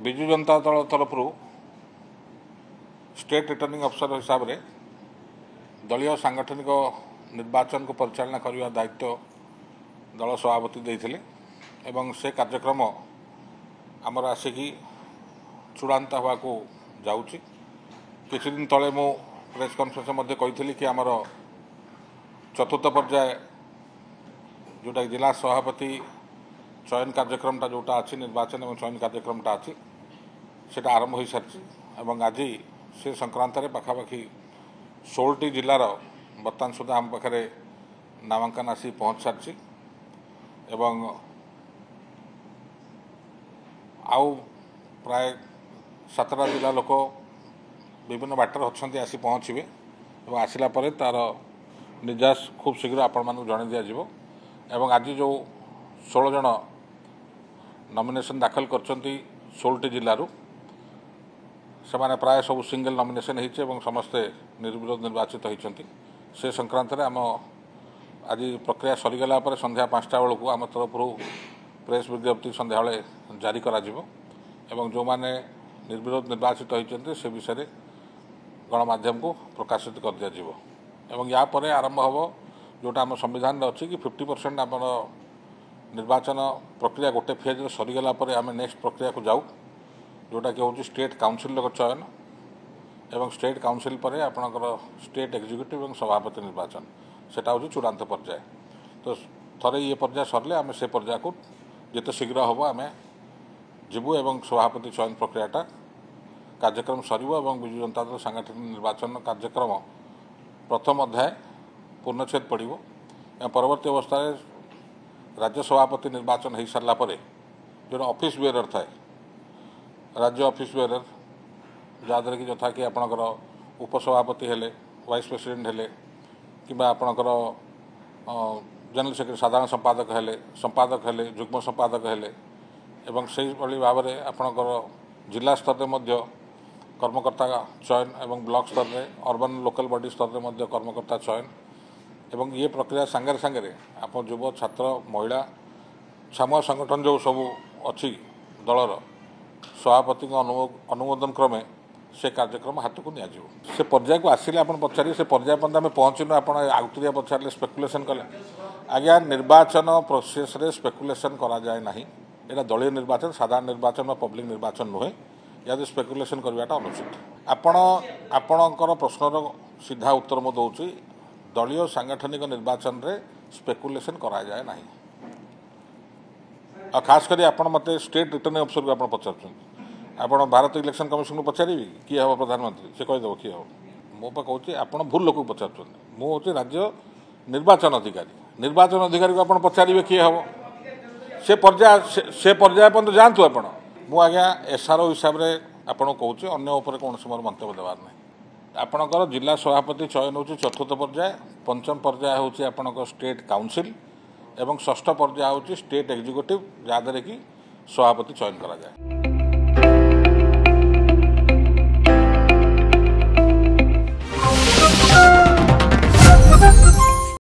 विजु जनता दल तरफ state returning अफसर हिसाब से दलीय सांगठनिक निर्वाचन को परिचालना करने दायित्व दल सभापति देते एवं से कार्यक्रम आमर आसिकी चूड़ांत हवा को जाऊँगी। किछि दिन तले मु प्रेस कॉन्फ्रेंस कही कि आमर चतुर्थ पर्याय जोटा जिला सभापति चयन कार्यक्रमटा जोटा अच्छी निर्वाचन और चयन कार्यक्रमटा अच्छी सेटा आरंभ हो सारी एवं आज से संक्रांत पाखापाखि 16टी जिलार बर्तमान सुधा आम पाखे नामांकन आसी पहुँच सारी एवं आउ प्राय 7टा जिला लोक विभिन्न बाटर अच्छा आसी पहुँचे और आसला तार निर्यास खूब शीघ्र आपण मानक जन दिज्व एवं आज जो 16 जन नॉमिनेशन दाखल कर 16टी जिलूर से प्राय सब सिंगल नॉमिनेशन हो समस्ते निर्विरोध निर्वाचित होती से संक्रांत आम आज प्रक्रिया सरीगला संध्या 5टा बेलू आम तरफ प्रेस विज्ञप्ति संध्या जारी करा एवं जो माने निर्विरोध निर्वाचित होती से विषय गणमाध्यम को प्रकाशित कर दिज्व एवं या परे आरंभ हम जोटा आम संविधान अच्छी कि 50% आम निर्वाचन प्रक्रिया गोटे फेज सरीगला आम नेक्स्ट प्रक्रिया को जाऊ जोटा कि हूँ स्टेट काउंसिल चयन एवं स्टेट काउंसिल पर आपणकर स्टेट एक्जिक्यूटिव और सभापति निर्वाचन सेटा हूँ चूड़ांत पर्याय। तो थरे ये पर्याय सरले आम से पर्याय को जिते शीघ्र हम आम जीवु एवं सभापति चयन प्रक्रियाटा कार्यक्रम सर और विजु जनता दल सांगठनिक निर्वाचन कार्यक्रम प्रथम अध्याय पूर्णछेद पड़ो परवर्ती अवस्था राज्य सभापति निर्वाचन हो सारा जो ऑफिस बेयर थाए राज्य ऑफिस बेयर जहाँद्वारा कि यथा कि आपणकर उपसभापति हेले वाइस प्रेसिडेंट हेले कि आपणकर जनरल सेक्रेटरी साधारण संपादक हेले जुग्म संपादक हेले एवं से भाव में आपणकर जिला स्तर में कर्मकर्ता चयन एवं ब्लॉक स्तर में अर्बन लोकल बॉडी स्तर में कर्मकर्ता चयन एवं ये प्रक्रिया सांगे सांगे आप युव छात्र महिला सामूह संगठन जो सब अच्छी दलर सभापति अनुमोदन क्रमे से कार्यक्रम हाथ को नि से पर्याय को आसिले आप पचारे से पर्याय पर्यंत आम पहुँचनु आप आउतरिया पचारे स्पेकुलेसन कले आज्ञा निर्वाचन प्रोसेस रे स्पेकुलेसन करा जाए नहीं एटा दलीय निर्वाचन साधारण निर्वाचन और पब्लिक निर्वाचन नुहे या स्पेकुलेसन करवाटा अनुचित आपणकर प्रश्नर सीधा उत्तर मु दूसरी दलीय सांगठनिक निर्वाचन रे स्पेकुलेसन करा जाए नहीं और खास करी आपण मते स्टेट रिटर्निंग अफसर को आप पचार आप भारत इलेक्शन कमिशन को पचारि किए हम प्रधानमंत्री से कहीदेव किए हम मो कहूँ आप भूल लोक पचार मुझे राज्य निर्वाचन अधिकारी को आप पचारे किए हम से पर्याय पर्यंत जातु आप आज्ञा एसआरओ हिसाब से आपको कहूँ अन्य कौन मोर मंतव्य देवार ना आपणकर जिला सभापति चयन हो चतुर्थ पर्याय पंचम पर्याय हूँ आपणकर स्टेट काउंसिल एवं षष्ठ पर्याय हूँ स्टेट एक्जिक्यूटिव जहाँद्वारा कि सभापति चयन करा जाए।